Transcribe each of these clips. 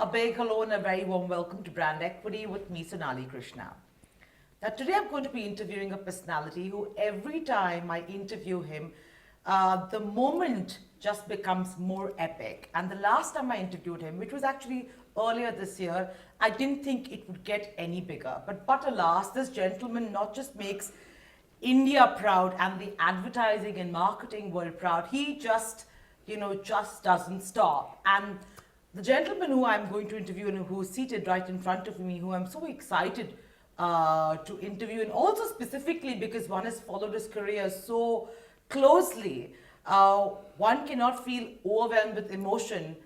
A big hello and a very warm welcome to Brand Equity with me, Sonali Krishna. Now, today I'm going to be interviewing a personality who, every time I interview him, the moment just becomes more epic. And the last time I interviewed him, which was actually earlier this year, I didn't think it would get any bigger. But alas, this gentleman not just makes India proud and the advertising and marketing world proud, he just doesn't stop. And the gentleman who I'm going to interview and who is seated right in front of me, who I'm so excited to interview, and also specifically because one has followed his career so closely, one cannot feel overwhelmed with emotion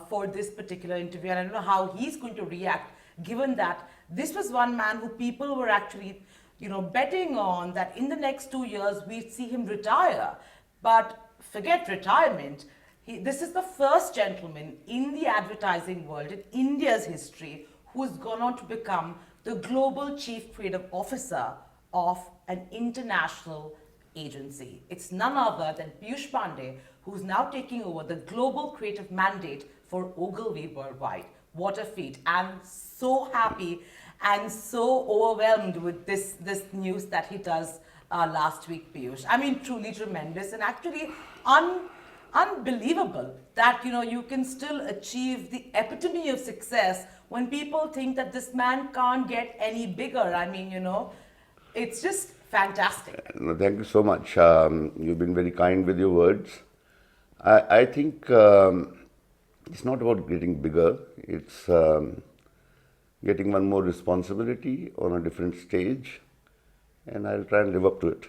for this particular interview. And I don't know how he's going to react, given that this was one man who people were actually, betting on that in the next 2 years we'd see him retire. But forget retirement. This is the first gentleman in the advertising world in India's history who has gone on to become the global chief creative officer of an international agency. It's none other than Piyush Pandey, who's now taking over the global creative mandate for Ogilvy Worldwide. What a feat. I'm so happy and so overwhelmed with this news that he does last week, Piyush. I mean, truly tremendous and actually unbelievable that you can still achieve the epitome of success when people think that this man can't get any bigger. I mean, it's just fantastic. No, thank you so much. You've been very kind with your words. I think it's not about getting bigger. It's getting one more responsibility on a different stage, and I'll try and live up to it.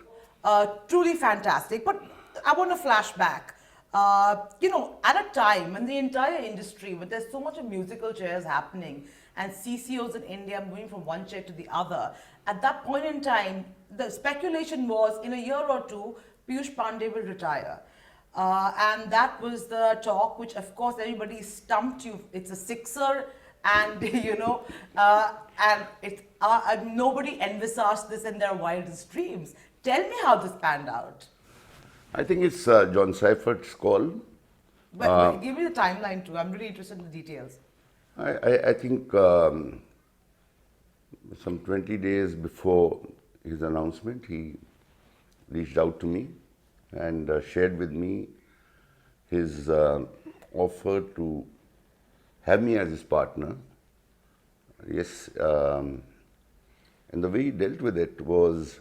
Truly fantastic. But I want to flash back. At a time when the entire industry, when there's so much of musical chairs happening and CCOs in India moving from one chair to the other, at that point in time, the speculation was in a year or two, Piyush Pandey will retire. And that was the talk, which of course everybody stumped you. It's a sixer, and and nobody envisaged this in their wildest dreams. Tell me how this panned out. I think it's John Seifert's call. But give me the timeline too. I'm really interested in the details. I think some 20 days before his announcement, he reached out to me and shared with me his offer to have me as his partner. Yes, and the way he dealt with it was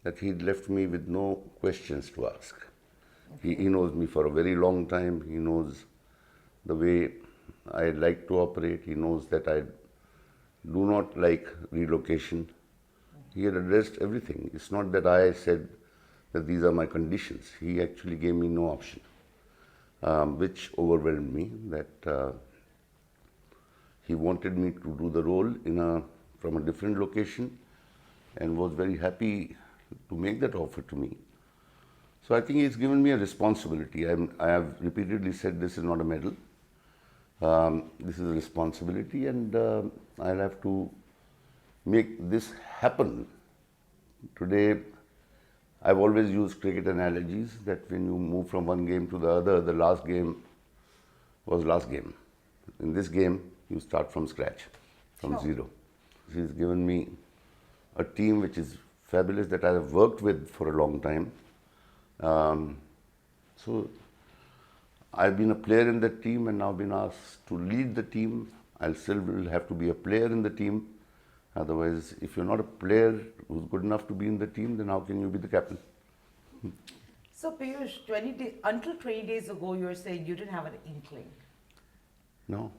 that he'd left me with no questions to ask. Okay. He knows me for a very long time. He knows the way I like to operate. He knows that I do not like relocation. He had addressed everything. It's not that I said that these are my conditions. He actually gave me no option, which overwhelmed me, that he wanted me to do the role from a different location and was very happy to make that offer to me. So I think he's given me a responsibility. I have repeatedly said this is not a medal. This is a responsibility, and I'll have to make this happen. Today, I've always used cricket analogies that when you move from one game to the other, the last game was last game. In this game, you start from scratch, from zero. He's given me a team which is fabulous, that I have worked with for a long time. So I've been a player in that team and now been asked to lead the team. I still will have to be a player in the team. Otherwise, if you're not a player who's good enough to be in the team, then how can you be the captain? So Piyush, until 20 days ago, you were saying you didn't have an inkling. No.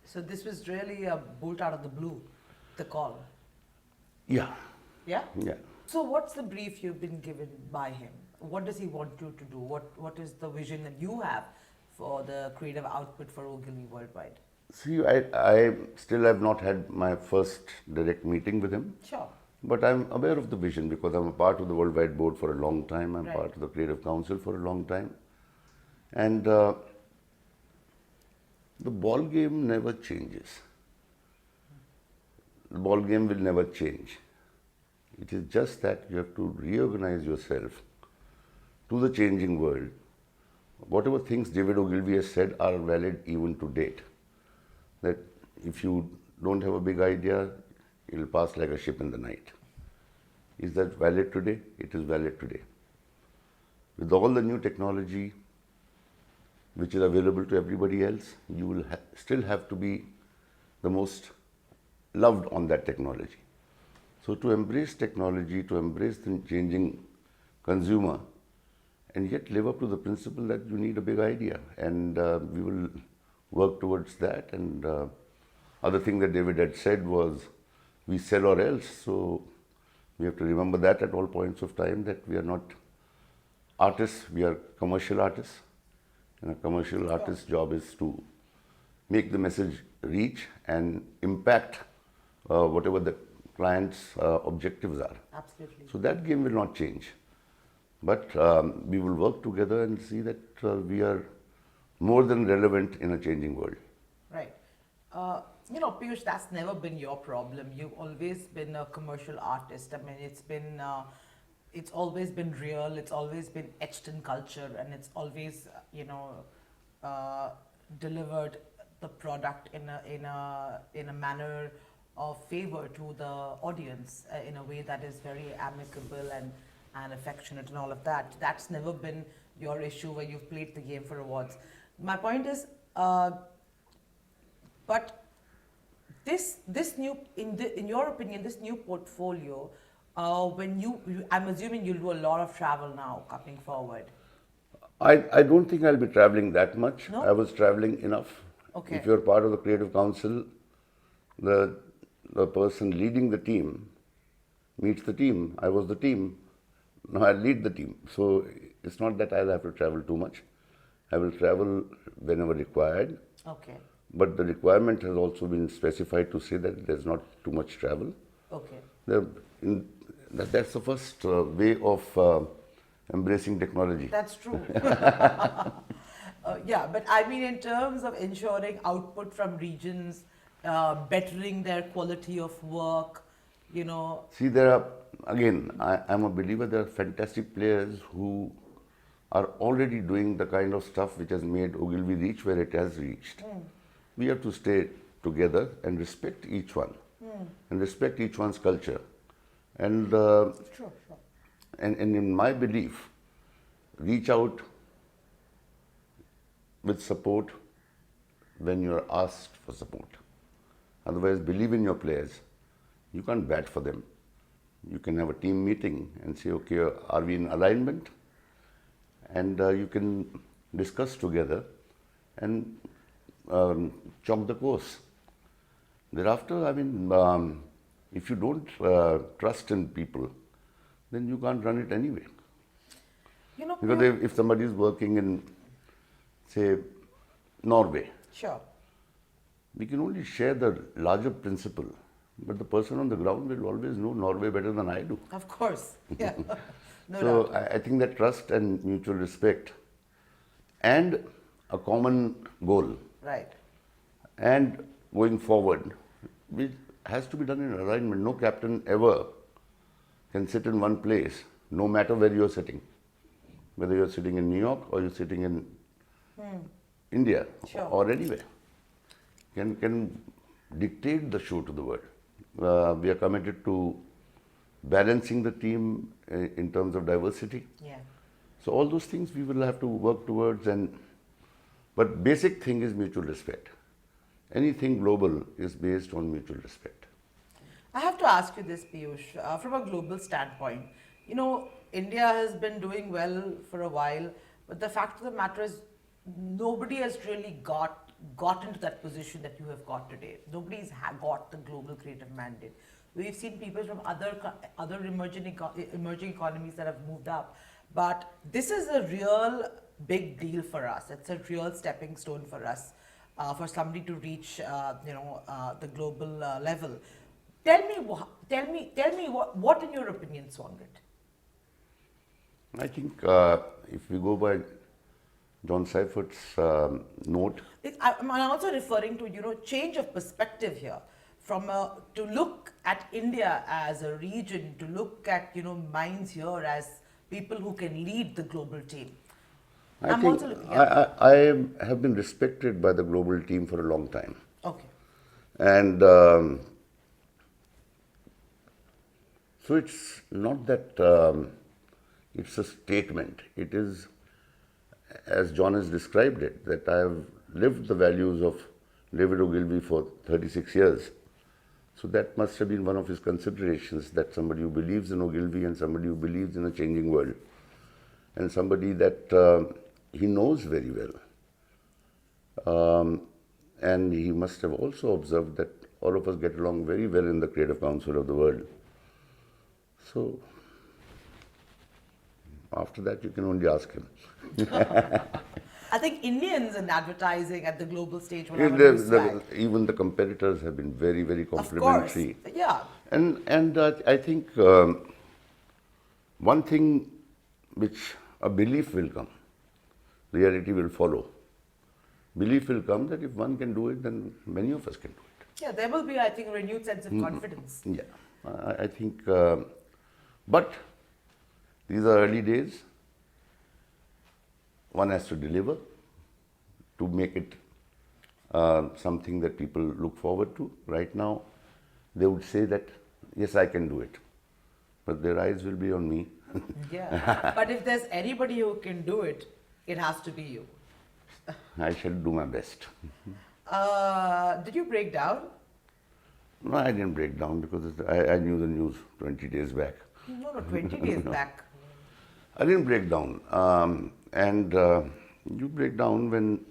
So this was really a bolt out of the blue, the call. Yeah. Yeah? Yeah. So what's the brief you've been given by him? What does he want you to do? What is the vision that you have for the creative output for Ogilvy Worldwide? See, I still have not had my first direct meeting with him. Sure. But I'm aware of the vision because I'm a part of the Worldwide Board for a long time. I'm Right. part of the Creative Council for a long time. And the ball game never changes. The ball game will never change. It is just that you have to reorganize yourself to the changing world. Whatever things David Ogilvy has said are valid even to date. that if you don't have a big idea, it'll pass like a ship in the night. Is that valid today? It is valid today. With all the new technology which is available to everybody else, you will still have to be the most loved on that technology. So to embrace technology, to embrace the changing consumer, and yet live up to the principle that you need a big idea, and we will work towards that. And other thing that David had said was, we sell or else. So we have to remember that at all points of time, that we are not artists, we are commercial artists, and a commercial artist's job is to make the message reach and impact whatever the client's objectives are. Absolutely. So that game will not change. But we will work together and see that we are more than relevant in a changing world. Right. Piyush, that's never been your problem. You've always been a commercial artist. I mean, it's always been real. It's always been etched in culture, and it's always, delivered the product in a manner of favor to the audience in a way that is very amicable and affectionate and all of that. That's never been your issue where you've played the game for awards. My point is, but this new, in your opinion, this new portfolio, I'm assuming you'll do a lot of travel now coming forward. I don't think I'll be traveling that much. No? I was traveling enough. Okay. If you're part of the creative council, the person leading the team meets the team. I was the team. Now I lead the team. So it's not that I'll have to travel too much. I will travel whenever required. Okay. But the requirement has also been specified to say that there's not too much travel. Okay. That's the first way of embracing technology. That's true. Yeah, but I mean, in terms of ensuring output from regions, bettering their quality of work, See, I'm a believer there are fantastic players who are already doing the kind of stuff which has made Ogilvy reach where it has reached. We have to stay together and respect each one, and respect each one's culture. And, Sure. and in my belief, reach out with support when you're asked for support. Otherwise, believe in your players. You can't bat for them. You can have a team meeting and say, okay, are we in alignment? And you can discuss together and chalk the course. Thereafter, if you don't trust in people, then you can't run it anyway. Because if somebody is working in, say, Norway, Sure. we can only share the larger principle, but the person on the ground will always know Norway better than I do. Of course. Yeah. No So doubt. I think that trust and mutual respect and a common goal Right. and going forward, which has to be done in alignment. No captain ever can sit in one place, no matter where you're sitting. Whether you're sitting in New York or you're sitting in India, Sure. or anywhere, can dictate the show to the world. We are committed to balancing the team in terms of diversity. Yeah. So all those things we will have to work towards, but basic thing is mutual respect. Anything global is based on mutual respect. I have to ask you this, Piyush, from a global standpoint. India has been doing well for a while, but the fact of the matter is nobody has really got into that position that you have got today. Nobody's got the global creative mandate. We've seen people from other emerging economies that have moved up, but this is a real big deal for us. It's a real stepping stone for us, for somebody to reach, the global level. Tell me what in your opinion swung it? I think if we go by John Seifert's note, I'm also referring to change of perspective here, from to look at India as a region, to look at minds here as people who can lead the global team. I have been respected by the global team for a long time. Okay. And so it's not that it's a statement. It is, as John has described it, that I have lived the values of David Ogilvy for 36 years. So that must have been one of his considerations, that somebody who believes in Ogilvy and somebody who believes in a changing world, and somebody that he knows very well. And he must have also observed that all of us get along very well in the Creative Council of the world. So after that, you can only ask him. I think Indians in advertising at the global stage will Yeah, have a new swag. even the competitors have been very, very Of course, complimentary. yeah. And I think one thing which a belief will come, reality will follow. Belief will come that if one can do it, then many of us can do it. Yeah, there will be, I think, a renewed sense of confidence. Yeah, I think, but these are early days. One has to deliver to make it something that people look forward to. Right now, they would say that, yes, I can do it, but their eyes will be on me. Yeah, but if there's anybody who can do it, it has to be you. I shall do my best. Did you break down? No, I didn't break down because I knew the news 20 days back. No, 20 days back. I didn't break down. And you break down when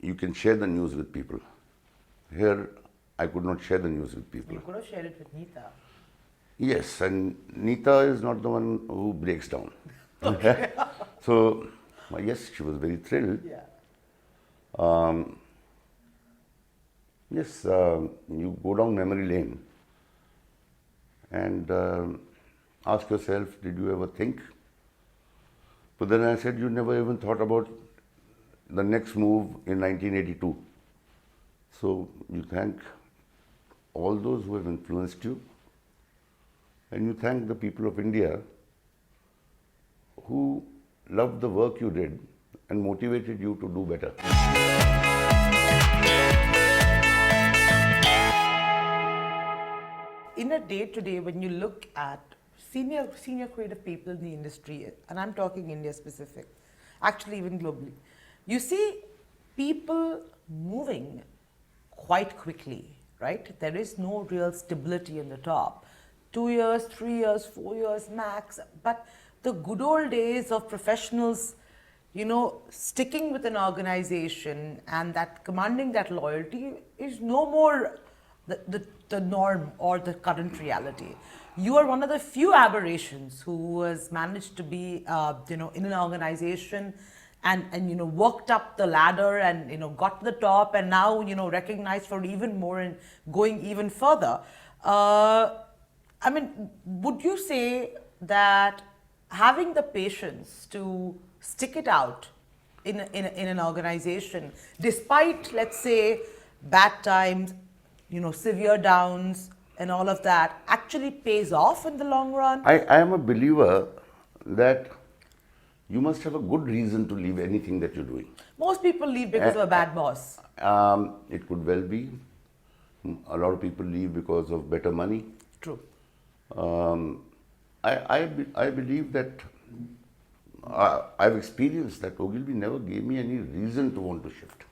you can share the news with people. Here, I could not share the news with people. You could have shared it with Neeta. Yes, and Neeta is not the one who breaks down. So, yes, she was very thrilled. Yeah. Yes, you go down memory lane and ask yourself, did you ever think? But then I said, you never even thought about the next move in 1982. So you thank all those who have influenced you, and you thank the people of India who loved the work you did and motivated you to do better. In a day to day, when you look at senior creative people in the industry, and I'm talking India specific, actually even globally, you see people moving quite quickly, right? There is no real stability in the top. 2 years, 3 years, 4 years max. But the good old days of professionals, you know, sticking with an organization and that commanding that loyalty is no more the norm or the current reality. You are one of the few aberrations who has managed to be, you know, in an organization and you know, worked up the ladder and, you know, got to the top and now, you know, recognized for even more and going even further. I mean, would you say that having the patience to stick it out in an organization, despite, let's say, bad times, you know, severe downs and all of that, actually pays off in the long run? I am a believer that you must have a good reason to leave anything that you're doing. Most people leave because of a bad boss. It could well be. A lot of people leave because of better money. True. I believe that I've experienced that Ogilvy never gave me any reason to want to shift.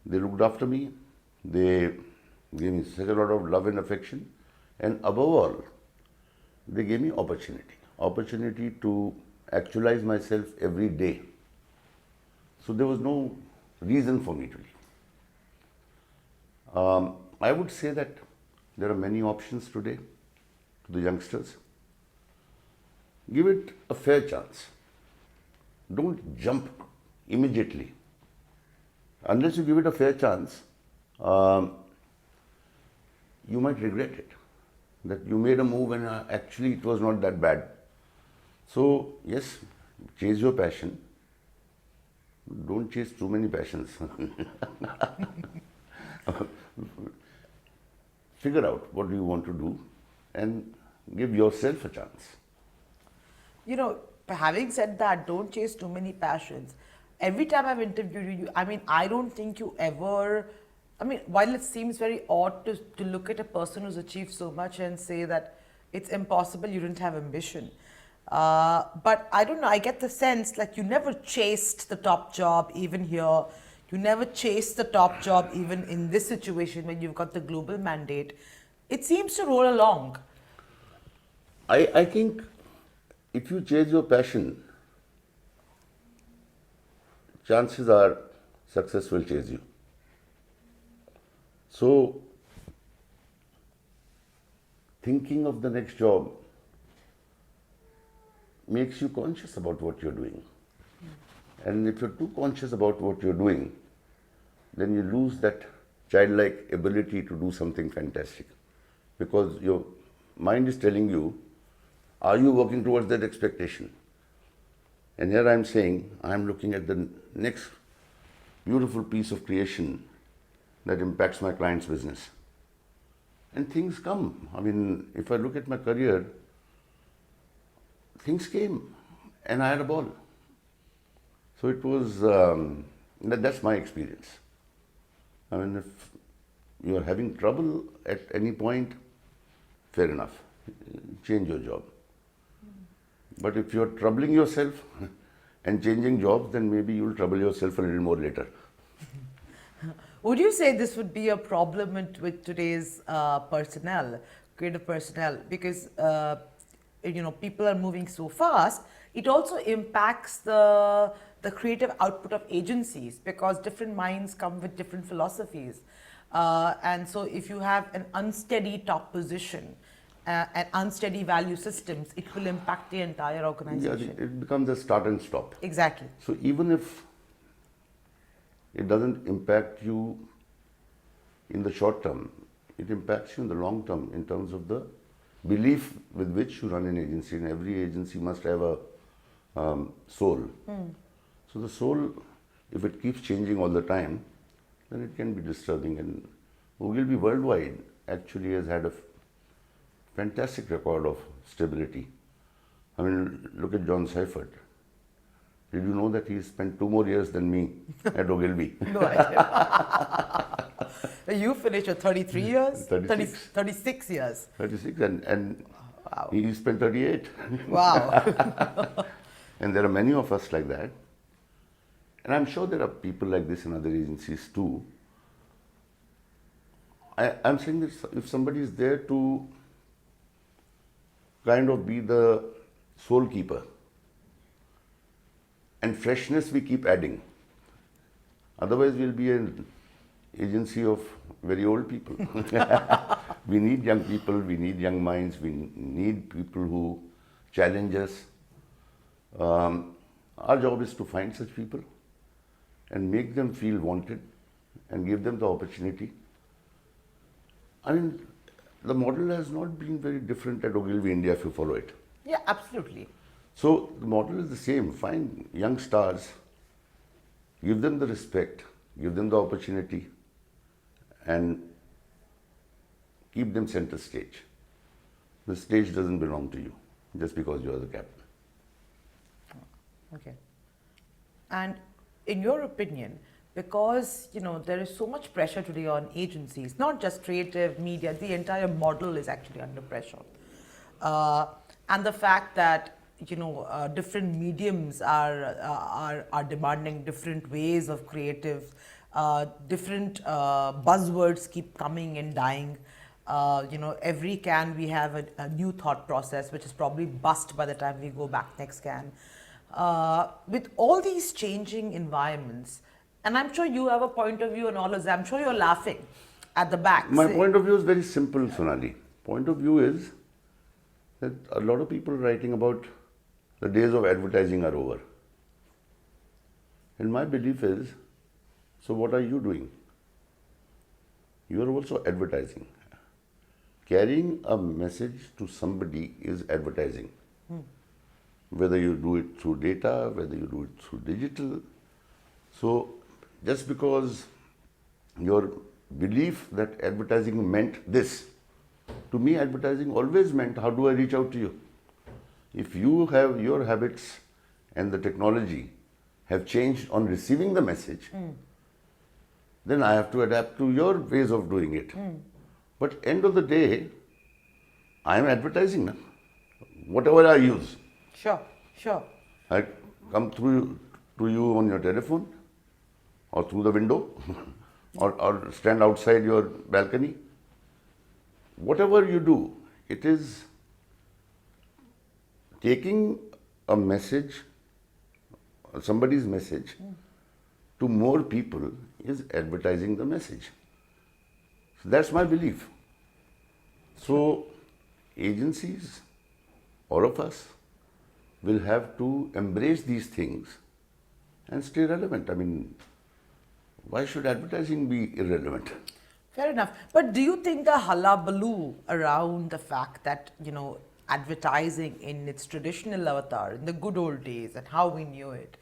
They looked after me. They gave me such a lot of love and affection. And above all, they gave me opportunity to actualize myself every day. So there was no reason for me to leave. I would say that there are many options today to the youngsters. Give it a fair chance. Don't jump immediately. Unless you give it a fair chance, you might regret it. That you made a move and actually it was not that bad. So, yes, chase your passion. Don't chase too many passions. Figure out what you want to do and give yourself a chance. You know, having said that, don't chase too many passions. every time I've interviewed you, I mean, I don't think you ever, I mean, while it seems very odd to look at a person who's achieved so much and say that it's impossible, you didn't have ambition. But I don't know, I get the sense like you never chased the top job even here. You never chased the top job even in this situation when you've got the global mandate. It seems to roll along. I think if you chase your passion, chances are success will chase you. So, thinking of the next job makes you conscious about what you're doing. And if you're too conscious about what you're doing, then you lose that childlike ability to do something fantastic. Because your mind is telling you, are you working towards that expectation? And here I'm saying, I'm looking at the next beautiful piece of creation that impacts my client's business. And things come. I mean, if I look at my career, things came and I had a ball. So it was, that's my experience. I mean, if you are having trouble at any point, fair enough, change your job. But if you're troubling yourself and changing jobs, then maybe you'll trouble yourself a little more later. Would you say this would be a problem with today's personnel, creative personnel? Because people are moving so fast. It also impacts the creative output of agencies because different minds come with different philosophies. And so if you have an unsteady top position and unsteady value systems, it will impact the entire organization. Yeah, it becomes a start and stop. Exactly. So even if it doesn't impact you in the short term, it impacts you in the long term in terms of the belief with which you run an agency. And every agency must have a soul. So the soul, if it keeps changing all the time, then it can be disturbing. And Ogilvy Worldwide actually has had a fantastic record of stability. I mean, look at John Seifert. Did you know that he spent 2 more years than me at Ogilvy? No idea. You finished with 33 years? 36. 36 years. 36 and Wow. he spent 38. Wow. And there are many of us like that. And I'm sure there are people like this in other agencies too. I'm saying that if somebody is there to kind of be the soul keeper, and freshness we keep adding. Otherwise, we'll be an agency of very old people. We need young people, we need young minds, we need people who challenge us. Our job is to find such people and make them feel wanted and give them the opportunity. I mean, the model has not been very different at Ogilvy India if you follow it. Yeah, absolutely. So the model is the same. Find young stars, give them the respect, give them the opportunity, and keep them center stage. The stage doesn't belong to you just because you are the captain. Okay. And in your opinion, because there is so much pressure today on agencies, not just creative media, the entire model is actually under pressure. And the fact that different mediums are demanding different ways of creative, different buzzwords keep coming and dying. Every can we have a new thought process, which is probably bust by the time we go back next can. With all these changing environments, and I'm sure you have a point of view on all of that. I'm sure you're laughing at the back. My point of view is very simple, Sonali. Point of view is that a lot of people writing about the days of advertising are over. And my belief is, so what are you doing? You are also advertising. Carrying a message to somebody is advertising. Whether you do it through data, whether you do it through digital. So just because your belief that advertising meant this, to me advertising always meant how do I reach out to you? If you have your habits and the technology have changed on receiving the message, then I have to adapt to your ways of doing it. But end of the day, I am advertising now. Whatever I use, Sure, sure. I come through to you on your telephone or through the window or stand outside your balcony. Whatever you do, it is taking a message, somebody's message, to more people is advertising the message. So that's my belief. So agencies, all of us, will have to embrace these things and stay relevant. I mean, why should advertising be irrelevant? Fair enough. But do you think the hullabaloo around the fact that, advertising in its traditional avatar, in the good old days and how we knew it,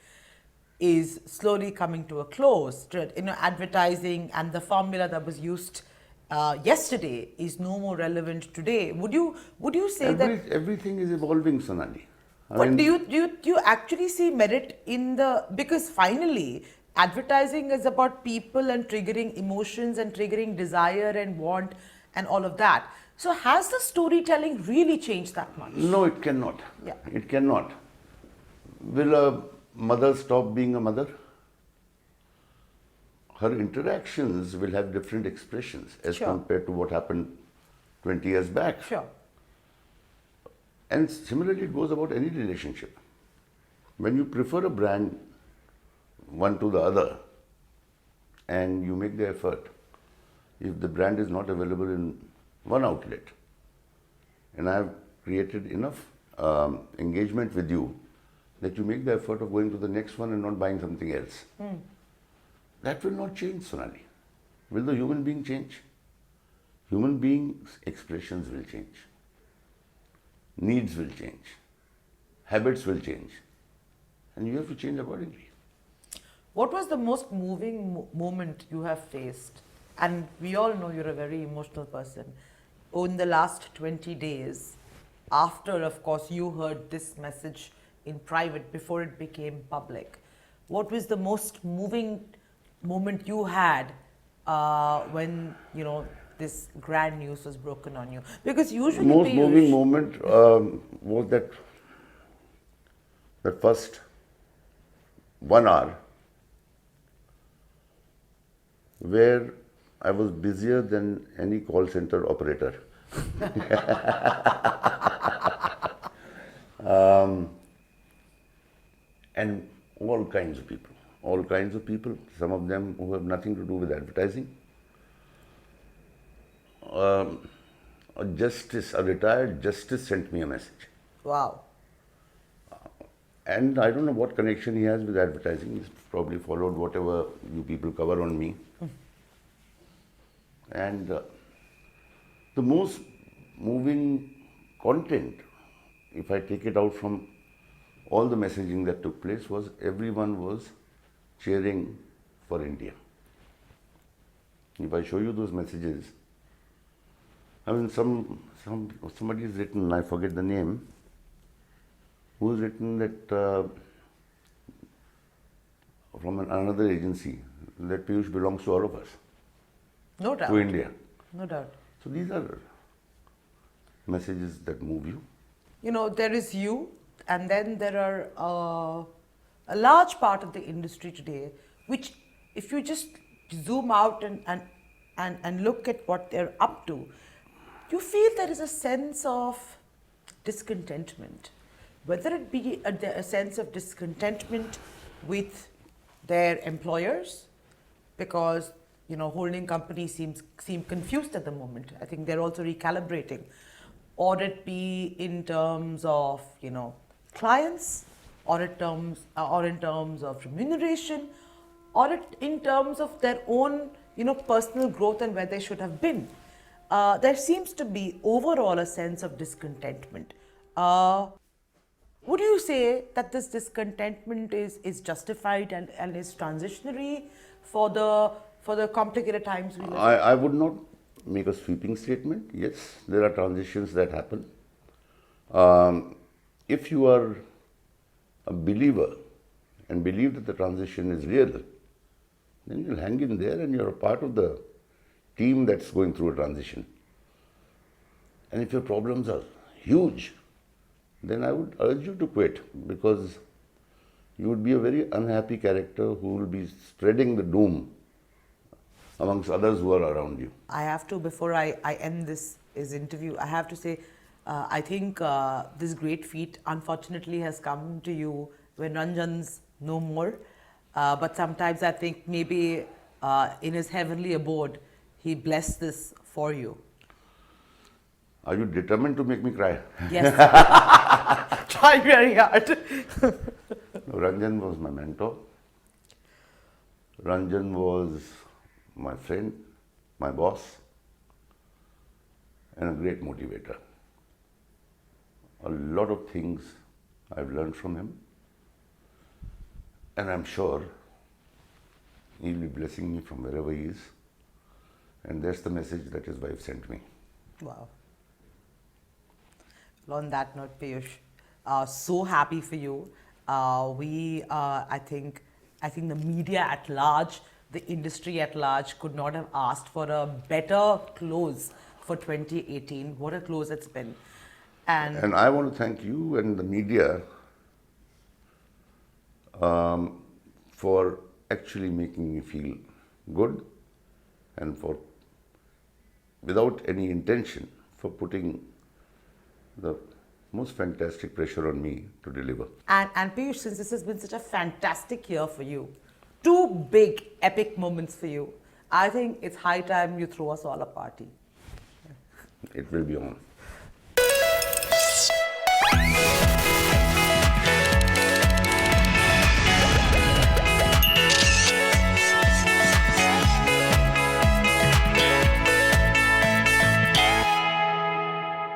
is slowly coming to a close? Advertising and the formula that was used yesterday is no more relevant today. Would you say that? Everything is evolving, Sonali. But do you actually see merit in because finally advertising is about people and triggering emotions and triggering desire and want and all of that. So has the storytelling really changed that much? No, it cannot. Yeah. It cannot. Will a mother stop being a mother? Her interactions will have different expressions as Sure. compared to what happened 20 years back. Sure. And similarly, it goes about any relationship. When you prefer a brand one to the other and you make the effort, if the brand is not available in one outlet and I have created enough engagement with you that you make the effort of going to the next one and not buying something else, that will not change, Sonali. Will the human being change? Human beings' expressions will change. Needs will change. Habits will change. And you have to change accordingly. What was the most moving moment you have faced? And we all know you're a very emotional person. In the last 20 days, after, of course, you heard this message in private before it became public, what was the most moving moment you had when, this grand news was broken on you? Because usually Most Piyush, moving moment was that first 1 hour where I was busier than any call center operator. And all kinds of people, some of them who have nothing to do with advertising. A retired justice sent me a message. wow. And I don't know what connection he has with advertising. He's probably followed whatever you people cover on me. And the most moving content, if I take it out from all the messaging that took place, was everyone was cheering for India. If I show you those messages, I mean, somebody has written, I forget the name, who's written that from another agency, that Piyush belongs to all of us, No doubt. to India. No doubt. So these are messages that move you. There is you, and then there are a large part of the industry today, which if you just zoom out and look at what they're up to, you feel there is a sense of discontentment, whether it be a sense of discontentment with their employers, because holding companies seem confused at the moment. I think they're also recalibrating, or it be in terms of clients, or in terms of remuneration, or in terms of their own personal growth and where they should have been. There seems to be overall a sense of discontentment. Would you say that this discontentment is justified and is transitionary for the complicated times we live in? I would not make a sweeping statement. Yes, there are transitions that happen. If you are a believer and believe that the transition is real, then you'll hang in there and you're a part of the team that's going through a transition. And if your problems are huge, then I would urge you to quit, because you would be a very unhappy character who will be spreading the doom amongst others who are around you. I have to, before I end this interview, I have to say, I think this great feat unfortunately has come to you when Ranjan's no more. But sometimes I think maybe in his heavenly abode, he blessed this for you. Are you determined to make me cry? Yes. Try very hard. No, Ranjan was my mentor. Ranjan was my friend, my boss, and a great motivator. A lot of things I've learned from him, and I'm sure he'll be blessing me from wherever he is. And that's the message that his wife sent me. Wow. Well, on that note, Piyush, so happy for you. I think the media at large, the industry at large, could not have asked for a better close for 2018. What a close it's been. And I want to thank you and the media for actually making me feel good, and for, without any intention, for putting the most fantastic pressure on me to deliver. And Piyush, since this has been such a fantastic year for you, 2 big epic moments for you, I think it's high time you throw us all a party. It will be on.